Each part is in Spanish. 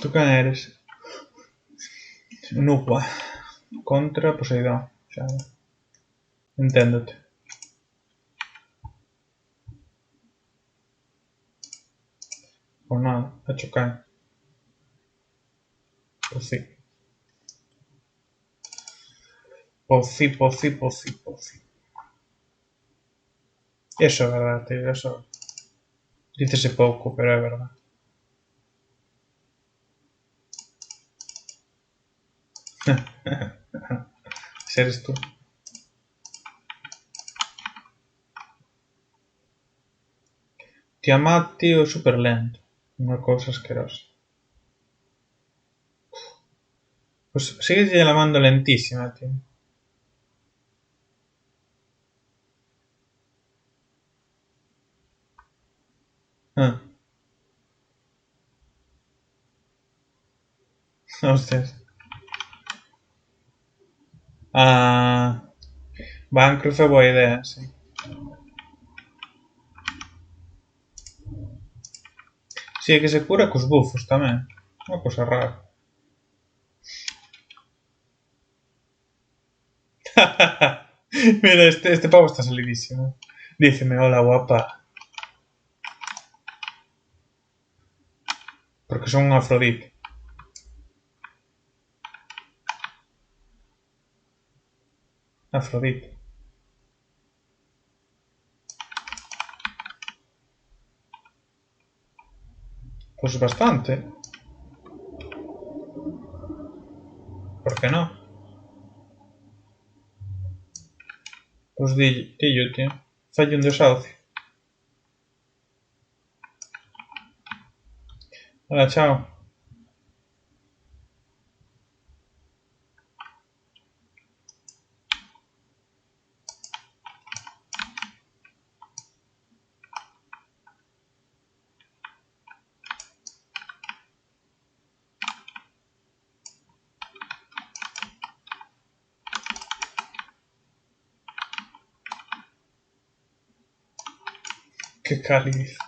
¿Tú quién eres? Nubua. Contra Poseidón. Xa, enténdote. Ou nada, a chocar. Pois sí. Pois sí. Eso é verdade, tío, eso. Dícese pouco, pero é verdade. Se eres tú. Tiamat, tío, super lento. Unha cousa asquerosa. Pois sigue llamando lentísima, tío. Ah, hostias. Ah, Bancroft é boa idea, sí. Si, é que se cura cos bufos tamén. Unha cousa rara. Mira, este pavo está salidísimo. Díceme, hola guapa. Porque son un Afrodite. Afrodite. Pues bastante. ¿Por qué no? Pues dillo, tío. Fallo un desahucio. Hola, chao. Qué cáliz.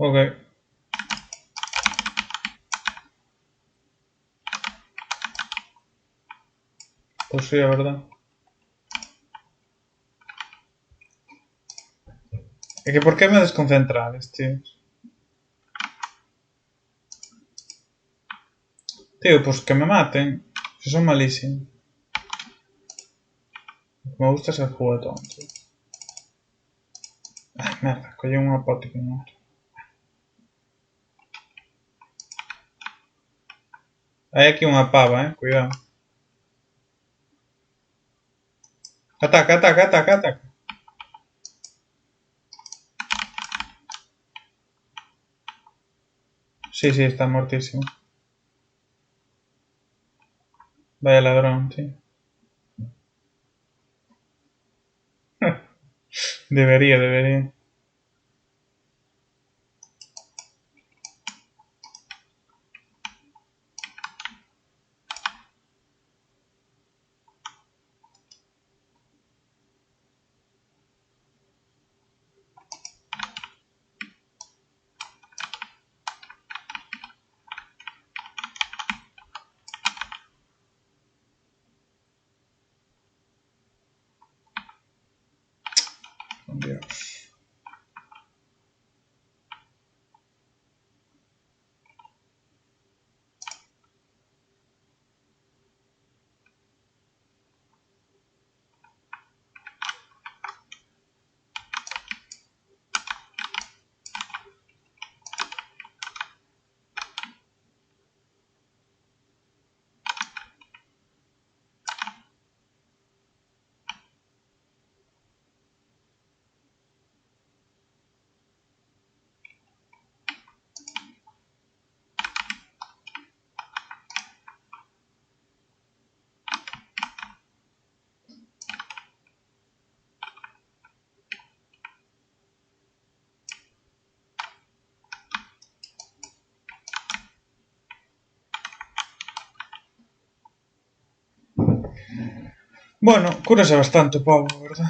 Ok. Pues sí, a verdad. É que por que me desconcentrades, tío? Tío, pues que me maten. Si son malísimos. Me gusta ser juguetón, tío. Ay, merda, colle unha pota que non era. Hai aquí unha pava, cuidado. Ataca. Sí, está mortísimo. Vaya ladrón, tío. Debería. Dios. Bueno, cúrase bastante, pavo, ¿verdad?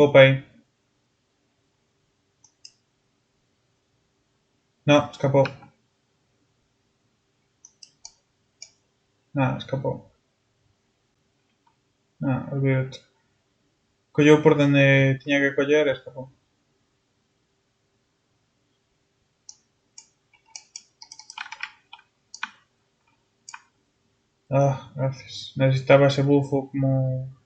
Opa ahí. No, escapó. Nada, escapó. Nada, olvídate. Colló por donde tenía que coller, escapó. Ah, gracias. Necesitaba ese bufo como...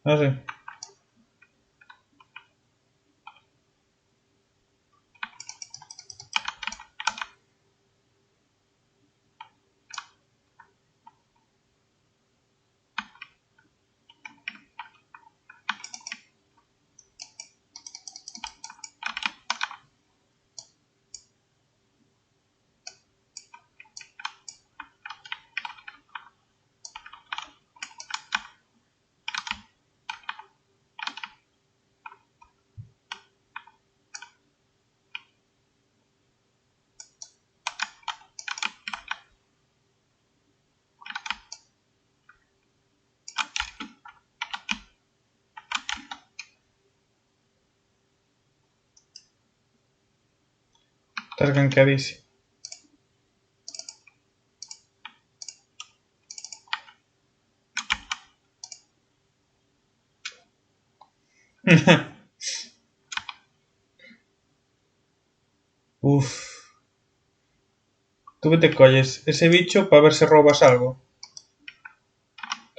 No sé. Estás gankeadísimo. Uf. Tú que te colles ese bicho para ver si robas algo.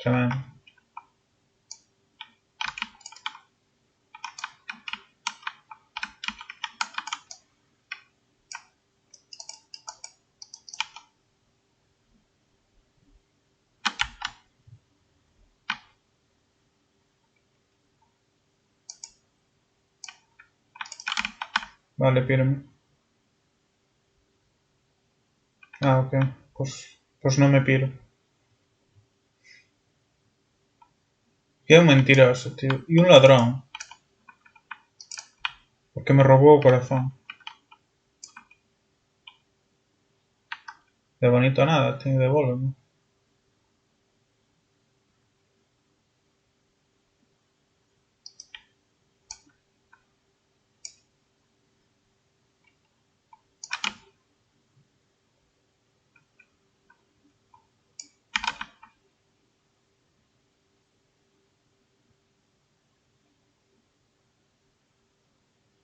Tremendo. Vale, pírame. Ah, ok. Pues no me piro. Y es un mentiroso, tío. Y un ladrón. Porque me robó el corazón. De bonito nada, tío. Devuélveme.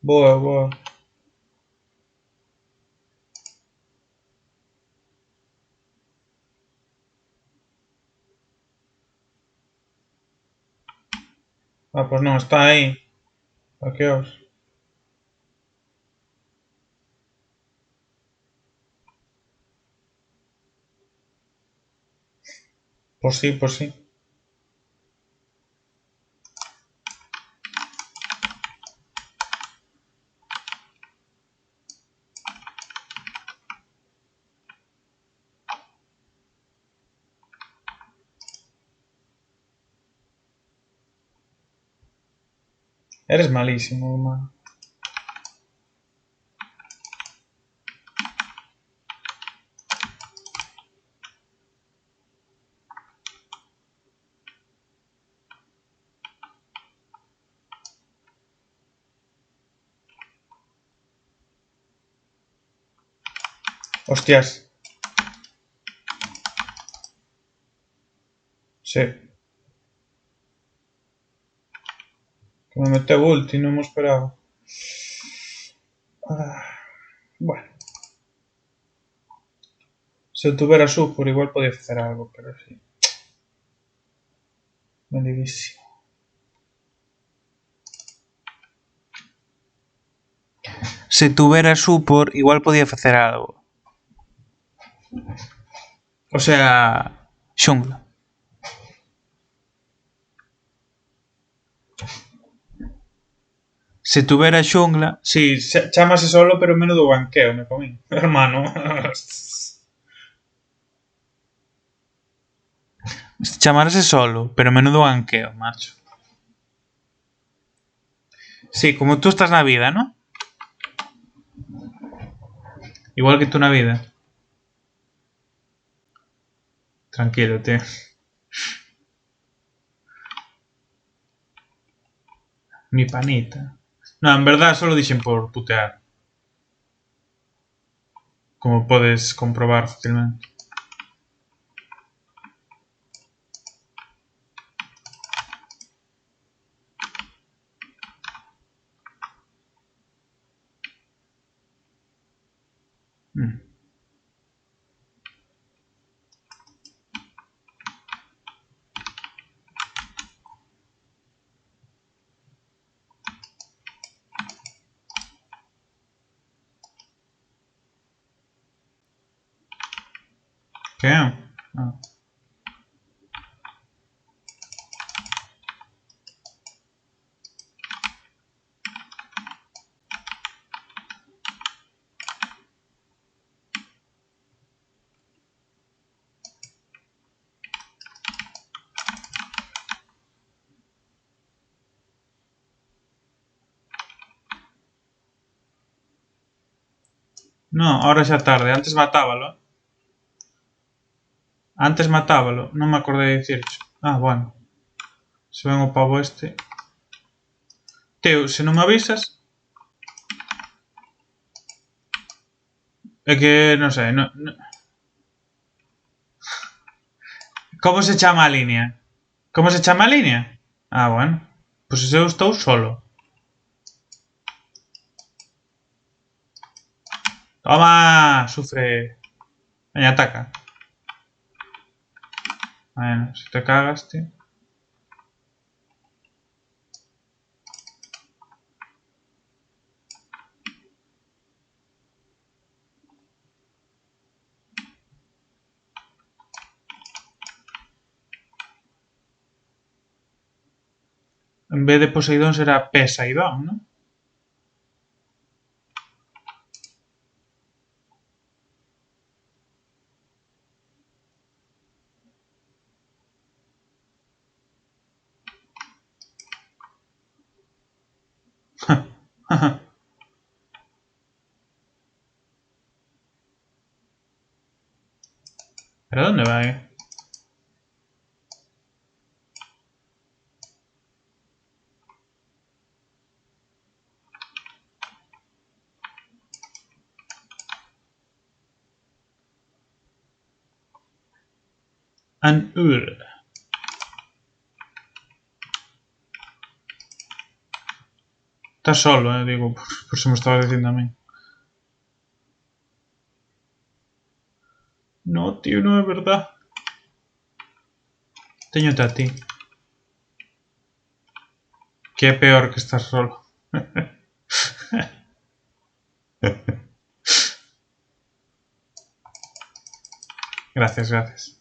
Boa, boa. Ah, pois non, está aí. Aqueos. Pois sí, pois sí. Eres malísimo, mano. Hostias. Sí. Que me meteu ulti, non mo esperaba. Ah, bueno. Se eu tuvera support igual podía facer algo, pero sí. Malísimo. Se tuvera support igual podía facer algo. O sea, xungla. Se tuvera xungla, si, chamase solo, pero menudo banqueo me comí. Hermano. Chamarse solo, pero menudo banqueo, macho. Sí, como tú estás na vida, ¿no? Igual que tú na vida. Tranquilo, tío. Mi panita. No, en verdad solo dicen por putear. Como podes comprobar fácilmente. Mm. ¿Qué? Ah. No, ahora xa tarde. Antes matábalo. Antes matábalo. Non me acordei de dicircho. Ah, bueno. Se ven o pavo este. Teo, se non me avisas... É que, non sei, Como se chama a línea? Como se chama a línea? Ah, bueno. Pois eu estou solo. Toma, sufre. Veña, ataca. Bueno, se te cagas, tío. En vez de Poseidón será Pesaidón, ¿no? ¿Pero dónde va, An Ur. Estás solo, digo, por eso me estabas diciendo a mí. No, tío, no es verdad. Téñote a ti. Que é peor que estar solo. Gracias, gracias.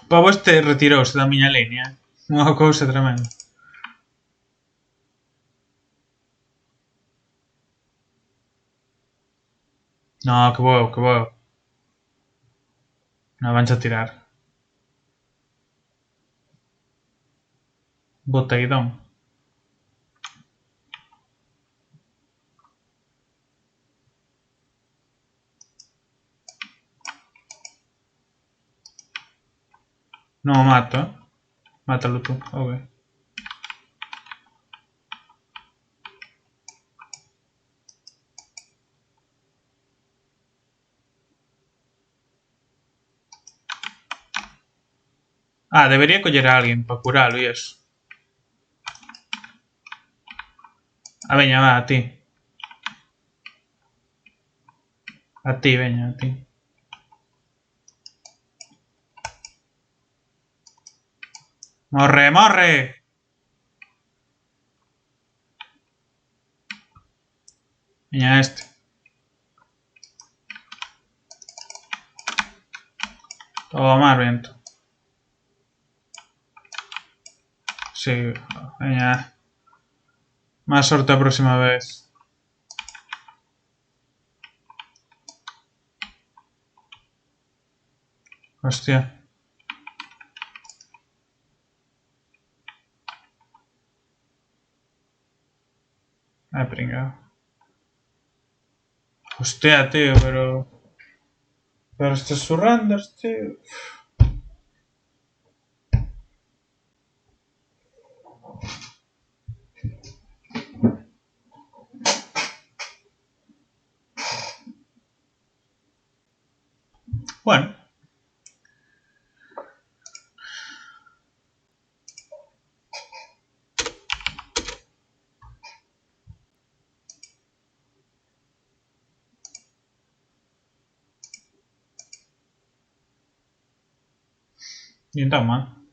O pavo este retirouse da miña línea. Unha cousa tremenda. No, que vou, que vou. Non vanche a tirar. Boteidón. Non o mato, eh. Mátalo tú, ok. Ah, debería coller a alguén para curalo e eso. Ah, veña, va, a ti. A ti, veña, a ti. Morre, morre! Veña este. Tomar vento. Sí, veña. Más sorte a próxima vez. Hostia. Pringado. Hostia, tío, pero... Pero estos surrenders, tío... Bueno. Ni tan mal.